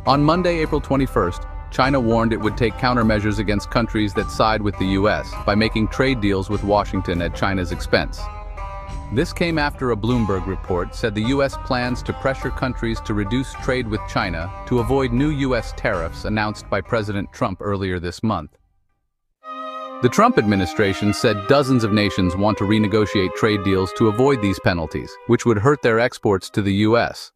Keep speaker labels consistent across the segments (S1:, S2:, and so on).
S1: On Monday, April 21st, China warned it would take countermeasures against countries that side with the U.S. by making trade deals with Washington at China's expense. This came after a Bloomberg report said the U.S. plans to pressure countries to reduce trade with China to avoid new U.S. tariffs announced by President Trump earlier this month. The Trump administration said dozens of nations want to renegotiate trade deals to avoid these penalties, which would hurt their exports to the U.S.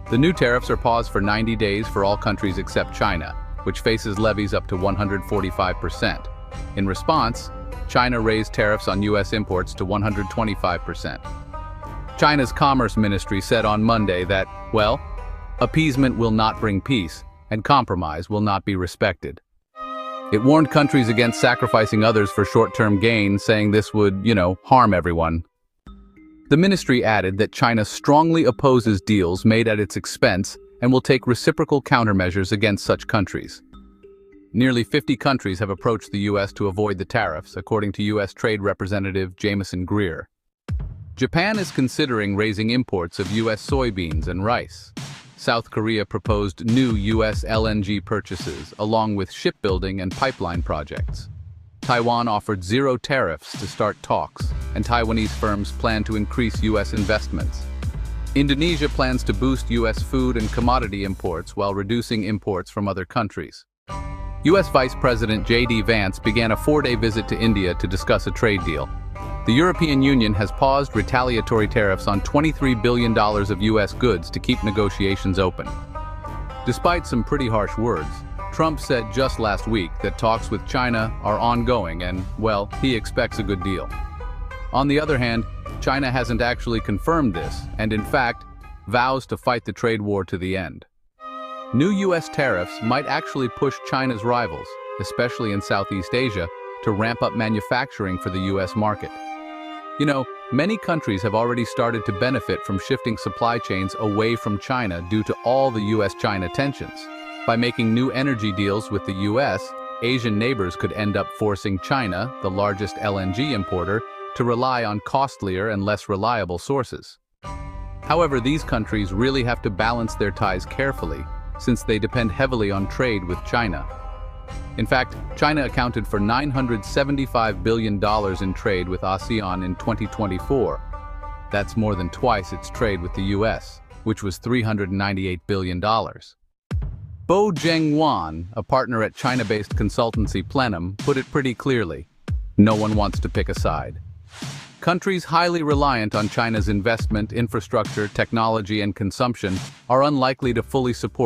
S1: The new tariffs are paused for 90 days for all countries except China, which faces levies up to 145%. In response, China raised tariffs on U.S. imports to 125%. China's Commerce Ministry said on Monday that, well, appeasement will not bring peace, and compromise will not be respected. It warned countries against sacrificing others for short-term gain, saying this would, harm everyone. The ministry added that China strongly opposes deals made at its expense and will take reciprocal countermeasures against such countries. Nearly 50 countries have approached the U.S. to avoid the tariffs, according to U.S. Trade Representative Jamieson Greer. Japan is considering raising imports of U.S. soybeans and rice. South Korea proposed new U.S. LNG purchases, along with shipbuilding and pipeline projects. Taiwan offered zero tariffs to start talks, and Taiwanese firms plan to increase U.S. investments. Indonesia plans to boost U.S. food and commodity imports while reducing imports from other countries. U.S. Vice President J.D. Vance began a 4-day visit to India to discuss a trade deal. The European Union has paused retaliatory tariffs on $23 billion of U.S. goods to keep negotiations open. Despite some pretty harsh words, Trump said just last week that talks with China are ongoing and, well, he expects a good deal. On the other hand, China hasn't actually confirmed this and, in fact, vows to fight the trade war to the end. New U.S. tariffs might actually push China's rivals, especially in Southeast Asia, to ramp up manufacturing for the U.S. market. Many countries have already started to benefit from shifting supply chains away from China due to all the U.S.-China tensions. By making new energy deals with the U.S., Asian neighbors could end up forcing China, the largest LNG importer, to rely on costlier and less reliable sources. However, these countries really have to balance their ties carefully, since they depend heavily on trade with China. In fact, China accounted for $975 billion in trade with ASEAN in 2024. That's more than twice its trade with the U.S., which was $398 billion. Bo Zhengwan, a partner at China-based consultancy Plenum, put it pretty clearly: no one wants to pick a side. Countries highly reliant on China's investment, infrastructure, technology, and consumption are unlikely to fully support